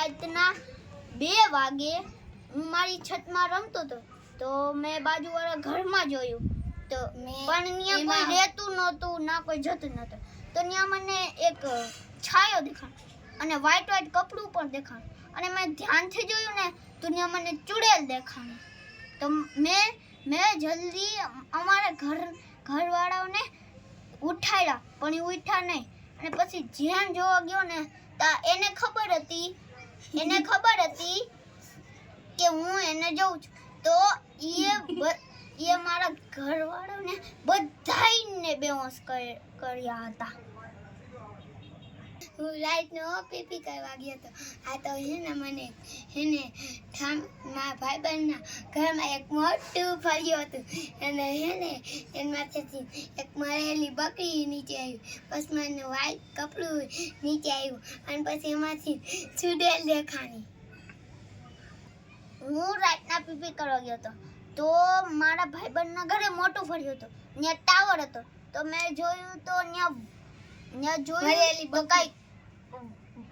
રાતના 2 વાગે હું મારી છતમાં રમતો હતો તો મેં બાજુવાળા ઘરમાં જોયું તો પણ ત્યાં કોઈ રહેતું નહોતું ના કોઈ જતું નહોતું તો ત્યાં મને એક છાયો દેખાણો અને વ્હાઈટ કપડું પણ દેખાણું અને મેં ધ્યાનથી જોયું ને તો ત્યાં મને ચૂડેલ દેખાણી તો મેં જલ્દી અમારા ઘરવાળાઓને ઉઠાડ્યા પણ એ ઉઠ્યા નહીં અને પછી જ્યાં જોવા ગયો ને એને ખબર હતી કે હું એને જોઉં છું તો એ મારા ઘરવાળાને બધાયને બેહોશ કર્યા હતા. હું રાતનો પીપી કરવા ગયો હતો આ તો મને મારા ભાઈબંધના ઘરમાં એક મોટું ફળિયું હતું અને એમાંથી એક મરેલી બકરી નીચે આવી પછી મને વ્હાઈટ કપડું નીચે આવ્યું અને પછી એમાંથી ચૂડેલ દેખાણી. હું રાતના પીપી કરવા ગયો હતો તો મારા ભાઈબંધના ઘરે મોટું ફળિયું હતું ત્યાં ટાવર હતો તો મેં જોયું તો ત્યાં જોયું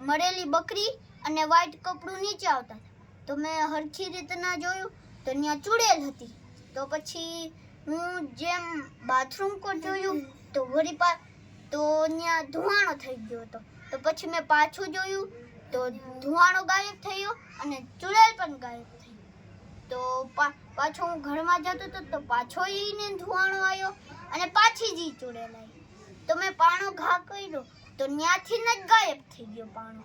મરેલી બકરી અને વ્હાઈટ કપડું નીચે આવતા તો મેં હરખી રીતના જોયું તો ત્યાં ચૂડેલ હતી તો પછી હું જેમ બાથરૂમ પર જોયું તો વળી તો ત્યાં ધુવાણો થઈ ગયો હતો તો પછી મેં પાછું જોયું તો ધુવાણો ગાયબ થયો અને ચૂડેલ પણ ગાયબ થઈ તો પાછો હું ઘરમાં જતો હતો તો પાછો એને ધુવાણો આવ્યો અને પાછી જ ચૂડેલ આવી તો મેં પાણો ઘા કર્યો તો ત્યાંથી જ ગાયબ થઈ ગયો પાણો.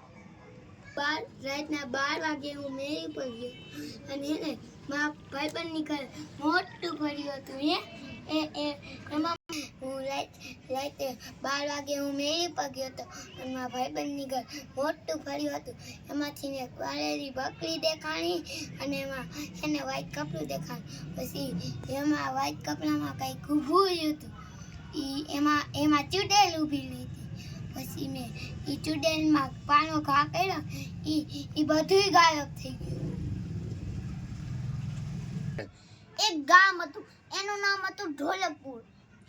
રાતના 12 વાગે હું મેળી પર ગયો અને મારા ભાઈબંધની ઘરે મોટું ફળિયું હતું એમાં હું રાતે 12 વાગે હું મેળી પર ગયો હતો અને મારા ભાઈબંધની ઘર મોટું ફળિયું હતું એમાંથી એક વાળેલી બકરી દેખાણી અને એમાં વ્હાઈટ કપડું દેખાણું પછી એમાં વ્હાઈટ કપડામાં કંઈક ઊભું હતું એમાં ચૂડેલ ઊભી હતી પછી મેં એ ચૂડેલમાં પાનો ઘા કર્યો એ બધું ગાયબ થઈ ગયું. એક ગામ હતું એનું નામ હતું ઢોલકપુર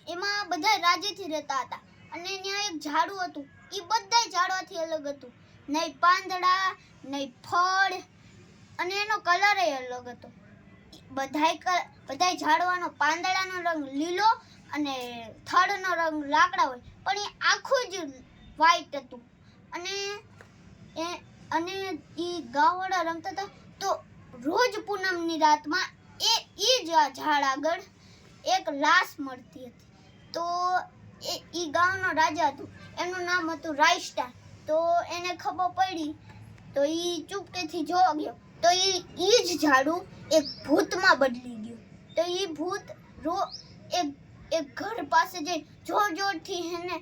એમાં બધા રાજીથી રહેતા હતા અને ત્યાં એક ઝાડું હતું એ બધા ઝાડવાથી અલગ હતું નહીં પાંદડા નહીં ફળ અને એનો કલર અલગ હતો. બધાય ઝાડવાનો પાંદડાનો રંગ લીલો અને થડનો રંગ લાકડા હોય પણ એ આખું જ વ્હાઈટ હતું અને એ ગામવાળા રમતા હતા તો રોજ પૂનમની રાતમાં એ જ ઝાડ આગળ એક લાશ મળતી હતી તો એ ગામનો રાજા હતું એનું નામ હતું રાયસ્ટાર તો એને ખબર પડી તો એ ચૂપકેથી જોવા ગયો તો એ જ ઝાડું એક ભૂતમાં બદલી ગયું તો એ ભૂત એક ઘર પાસે જઈ જોરથી એને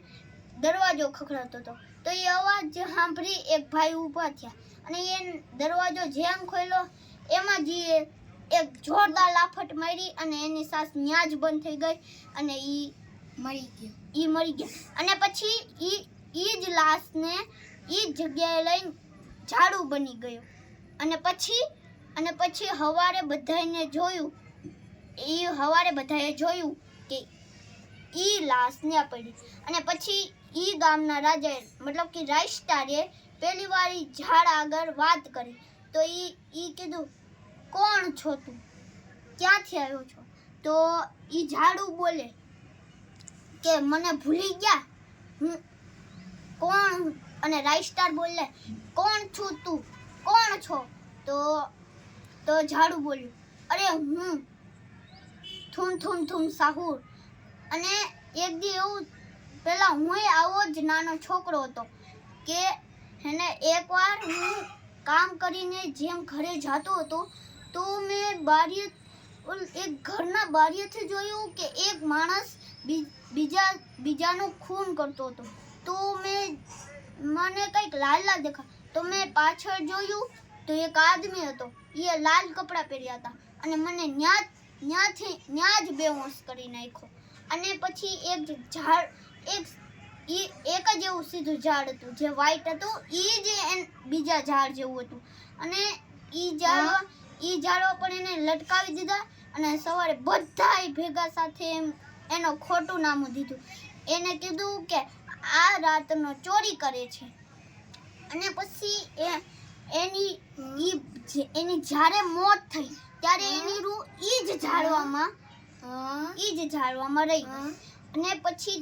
દરવાજો ખખડાવતો હતો તો એ અવાજ સાંભળી એક ભાઈ ઊભા થયા અને એ દરવાજો જેમ ખોલ્યો એમાં જ એક જોરદાર લાફટ મારી અને એની સાસ ન્યા જ બંધ થઈ ગઈ અને એ મરી ગયા અને પછી એ જ લાશને એ જગ્યાએ લઈને ઝાડુ બની ગયો અને પછી સવારે બધાએ જોયું કે એ લાશ ન્યા પડી અને પછી એ ગામના રાજાએ મતલબ કે રાયસ્ટારે પહેલી વાર ઝાડ આગળ વાત કરી તો એ કીધું કોણ છો તું ક્યાંથી આવ્યો છો તો એ ઝાડુ બોલે કે મને ભૂલી ગયા હું કોણ અને રાયસ્ટાર બોલે કોણ છું તું કોણ છો તો ઝાડુ બોલ્યું અરે હું થુમ સાહુર અને એક દી એવું પેલા હું આવો જ નાનો છોકરો હતો કે એકવાર હું કામ કરીને જેમ ઘરે જતો હતો તો મેં એક ઘરના બારીએથી જોયું કે એક માણસ બીજાનું ખૂન કરતો હતો તો મને કંઈક લાલ દેખા તો મેં પાછળ જોયું તો એક આદમી હતો એ લાલ કપડાં પહેર્યા હતા અને મને ન્યા જ બેહોશ કરી નાખ્યો અને પછી એક જ એવું સીધું ઝાડ હતું જે વ્હાઈટ હતું એ જ બીજા ઝાડ જેવું હતું અને એ ઝાડવા પણ એને લટકાવી દીધા અને સવારે બધાય ભેગા સાથે એનો ખોટું નામું દીધું એને કીધું કે આ રાતનો ચોરી કરે છે અને પછી એની જ્યારે મોત થઈ ત્યારે એની રૂહ ઈ જ ઝાડવામાં રહી ગઈ. અને પછી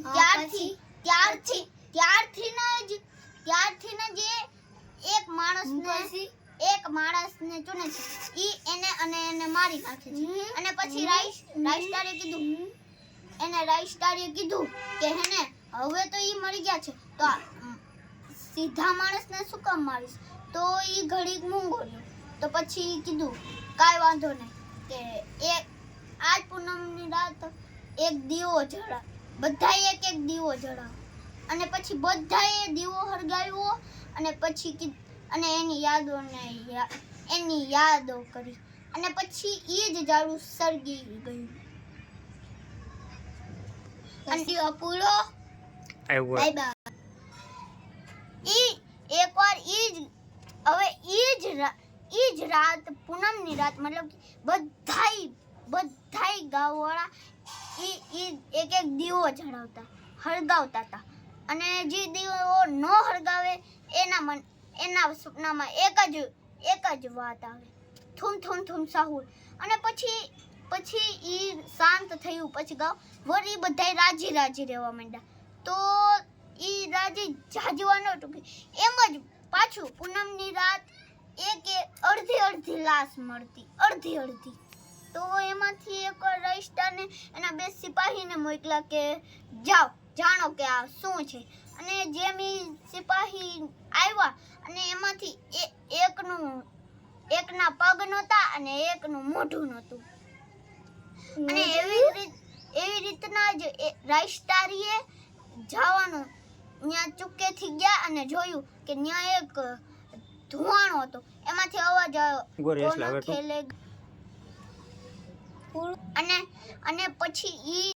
ત્યારથી ને જે એક માણસને ચૂને છે ઈ એને મારી નાખે છે. અને પછી રાઈસ્ટારે કીધું કે હેને હવે તો ઈ મરી ગયા છે તો સીધા માણસને શું કામ મારીશ? તો ઈ ઘડીક મૂંગો રહ્યો. તો પછી કીધું કાંઈ વાંધો નહીં કે આજ પૂનમની રાત એક દીવો જળા, બધાએ એક દીવો જળાવ્યો. અને પછી બધાએ દીવો હળગાવ્યો અને પછી એની યાદો કરી અને પછી ઈ જ ઝાડું સળગી ગયું. પછી અપૂરો બાય બાય. એકવાર ઈ જ રાત પૂનમની રાત મતલબ બધાય ગામવાળા એક દીવો હળગાવતા હતા. અને જે દીવો ન હળગાવે એના સપનામાં એક જ વાત આવે, થૂમ થૂમ થૂમ સાહુર. અને પછી ઈ શાંત થયું. પછી ગાવ વળી બધાય રાજી રહેવા માંડ્યા. તો ઈ રાજી જાજવા ન ટૂંકી એમ જ પાછું પૂનમની રાત એક અડધી લાશ મળતી, અડધી. તો એમાંથી એક રાઈસ્ટારને એના 2 સિપાહીને મોકલા કે જાણો કે આ શું છે. અને જેમ ઈ સિપાહી આવ્યા અને એમાંથી એકના પગ નહોતા અને એકનું મોઢું નહોતું. અને એવી રીતના જ રાઈસ્ટારીએ જવાનું ત્યાં ચૂકેથી ગયા અને જોયું કે ત્યાં એક ધુવાણો હતો. એમાંથી અવાજ આવ્યો અને પછી ઈ